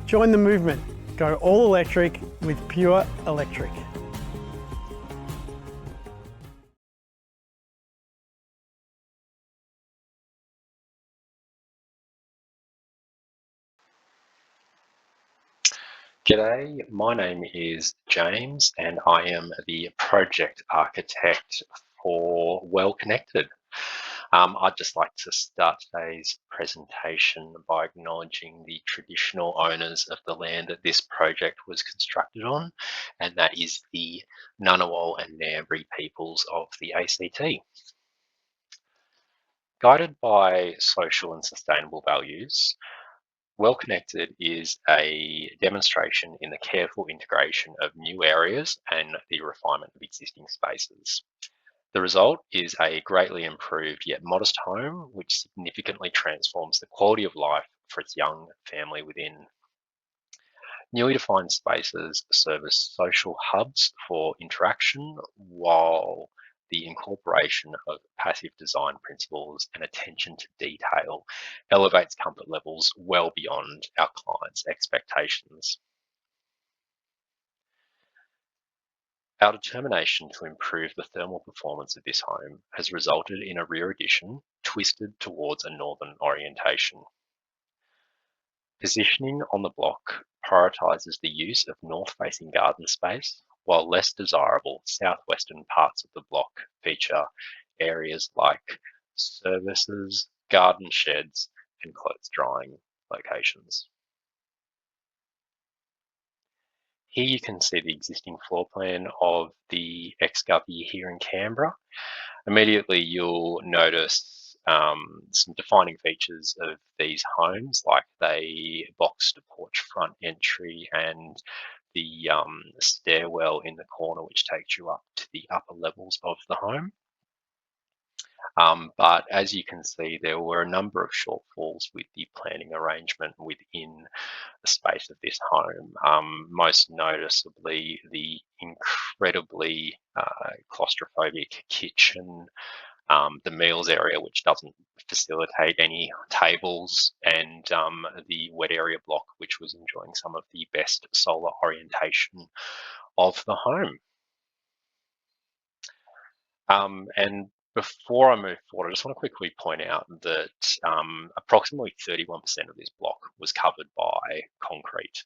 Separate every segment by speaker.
Speaker 1: Join the movement. Go all electric with Pure Electric.
Speaker 2: G'day, my name is James and I am the project architect for Well Connected. I'd just like to start today's presentation by acknowledging the traditional owners of the land that this project was constructed on, and that is the Ngunnawal and Ngambri peoples of the ACT. Guided by social and sustainable values, Well Connected is a demonstration in the careful integration of new areas and the refinement of existing spaces. The result is a greatly improved yet modest home, which significantly transforms the quality of life for its young family within. Newly defined spaces serve as social hubs for interaction, while the incorporation of passive design principles and attention to detail elevates comfort levels well beyond our clients' expectations. Our determination to improve the thermal performance of this home has resulted in a rear addition twisted towards a northern orientation. Positioning on the block prioritises the use of north-facing garden space, while less desirable southwestern parts of the block feature areas like services, garden sheds, and clothes drying locations. Here you can see the existing floor plan of the ex-Govey here in Canberra. Immediately you'll notice some defining features of these homes, like the box to porch front entry and the stairwell in the corner, which takes you up to the upper levels of the home. But as you can see, there were a number of shortfalls with the planning arrangement within the space of this home. Most noticeably, the incredibly claustrophobic kitchen, the meals area, which doesn't facilitate any tables, and the wet area block, which was enjoying some of the best solar orientation of the home. And before I move forward, I just want to quickly point out that approximately 31% of this block was covered by concrete.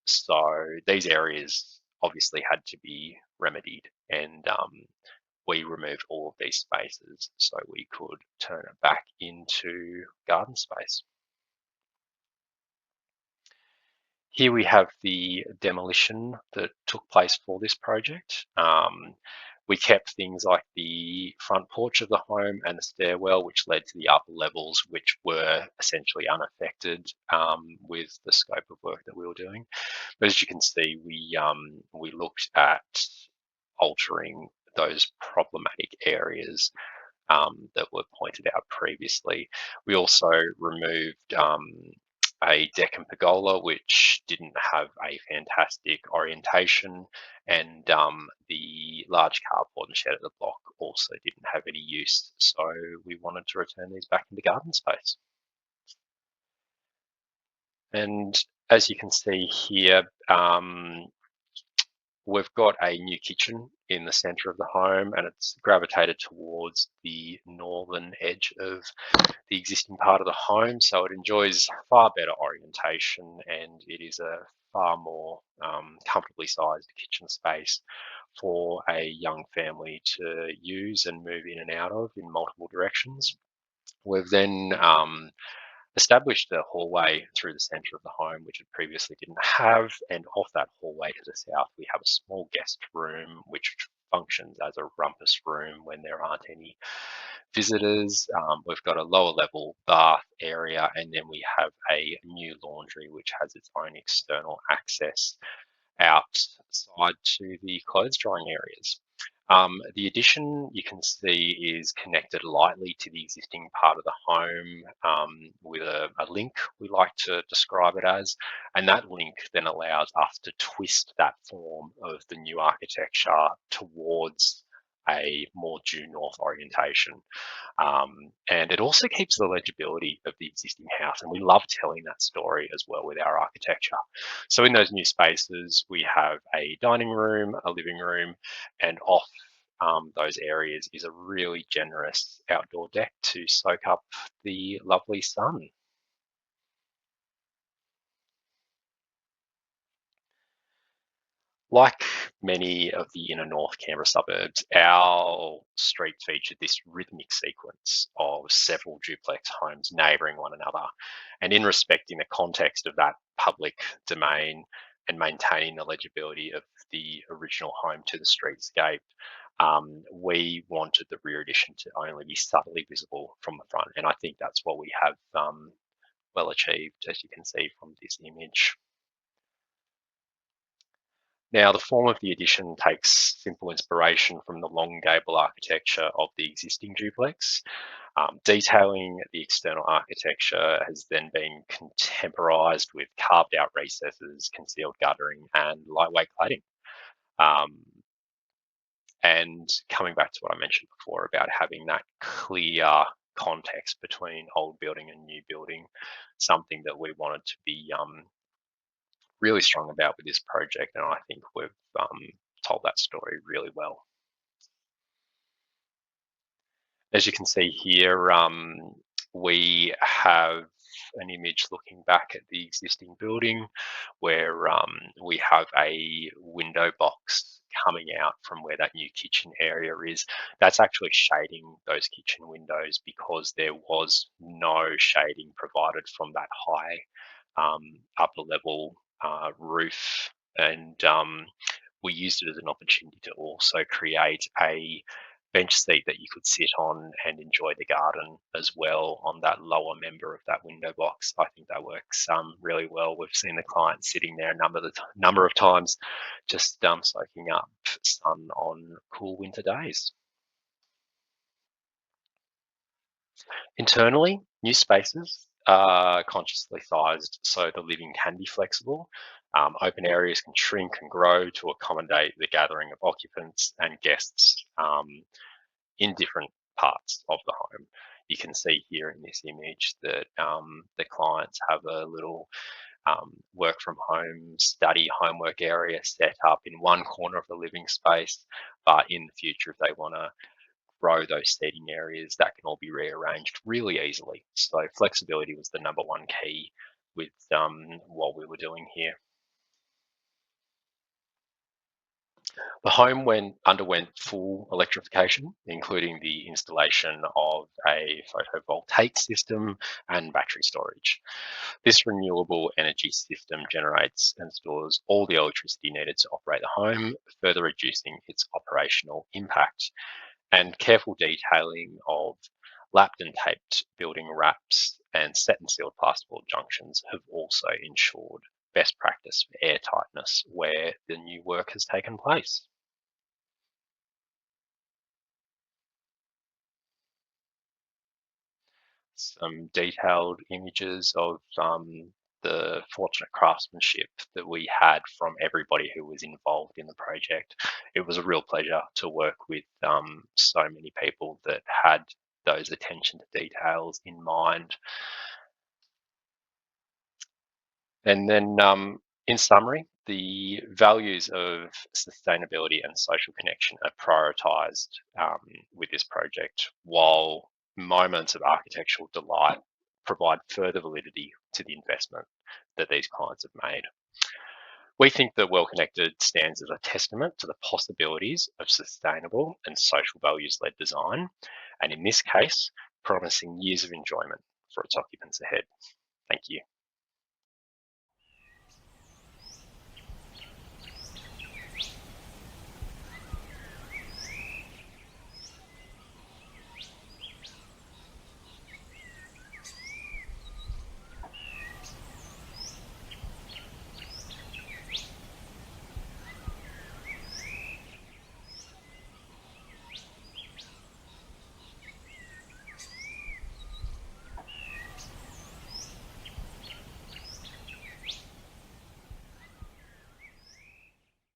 Speaker 2: So these areas obviously had to be remedied, and we removed all of these spaces so we could turn it back into garden space. Here we have the demolition that took place for this project. We kept things like the front porch of the home and the stairwell, which led to the upper levels, which were essentially unaffected with the scope of work that we were doing. But as you can see, we looked at altering those problematic areas that were pointed out previously. We also removed a deck and pergola, which didn't have a fantastic orientation, and the large carport and shed at the block also didn't have any use, so we wanted to return these back into garden space. And as you can see here, we've got a new kitchen in the center of the home, and it's gravitated towards the northern edge of the existing part of the home, so it enjoys far better orientation, and it is a far more comfortably sized kitchen space for a young family to use and move in and out of in multiple directions. We've then established a hallway through the centre of the home, which it previously didn't have, and off that hallway to the south we have a small guest room which functions as a rumpus room when there aren't any visitors. We've got a lower level bath area, and then we have a new laundry which has its own external access outside to the clothes drying areas. The addition, you can see, is connected lightly to the existing part of the home with a link, we like to describe it as, and that link then allows us to twist that form of the new architecture towards a more due north orientation. And it also keeps the legibility of the existing house. And we love telling that story as well with our architecture. So in those new spaces, we have a dining room, a living room, and off those areas is a really generous outdoor deck to soak up the lovely sun. Like many of the inner North Canberra suburbs, our street featured this rhythmic sequence of several duplex homes neighbouring one another. And in respecting the context of that public domain and maintaining the legibility of the original home to the streetscape, we wanted the rear addition to only be subtly visible from the front. And I think that's what we have well achieved, as you can see from this image. Now, the form of the addition takes simple inspiration from the long gable architecture of the existing duplex. Detailing the external architecture has then been contemporised with carved out recesses, concealed guttering, and lightweight cladding. Um, and coming back to what I mentioned before about having that clear context between old building and new building, something that we wanted to be really strong about with this project, and I think we've told that story really well. As you can see here, we have an image looking back at the existing building where we have a window box coming out from where that new kitchen area is. That's actually shading those kitchen windows because there was no shading provided from that high upper level roof, and we used it as an opportunity to also create a bench seat that you could sit on and enjoy the garden as well on that lower member of that window box. I think that works really well. We've seen the client sitting there a number of times, just soaking up sun on cool winter days. Internally, new spaces are consciously sized so the living can be flexible. Open areas can shrink and grow to accommodate the gathering of occupants and guests in different parts of the home. You can see here in this image that the clients have a little work from home study homework area set up in one corner of the living space, but in the future, if they want to grow those seating areas, that can all be rearranged really easily. So flexibility was the number one key with what we were doing here. The home underwent full electrification, including the installation of a photovoltaic system and battery storage. This renewable energy system generates and stores all the electricity needed to operate the home, further reducing its operational impact. And careful detailing of lapped and taped building wraps and set and sealed plasterboard junctions have also ensured best practice for airtightness where the new work has taken place. Some detailed images of the fortunate craftsmanship that we had from everybody who was involved in the project. It was a real pleasure to work with so many people that had those attention to details in mind. And then, in summary, the values of sustainability and social connection are prioritised with this project, while moments of architectural delight provide further validity to the investment that these clients have made. We think that Well Connected stands as a testament to the possibilities of sustainable and social values-led design, and in this case, promising years of enjoyment for its occupants ahead. Thank you.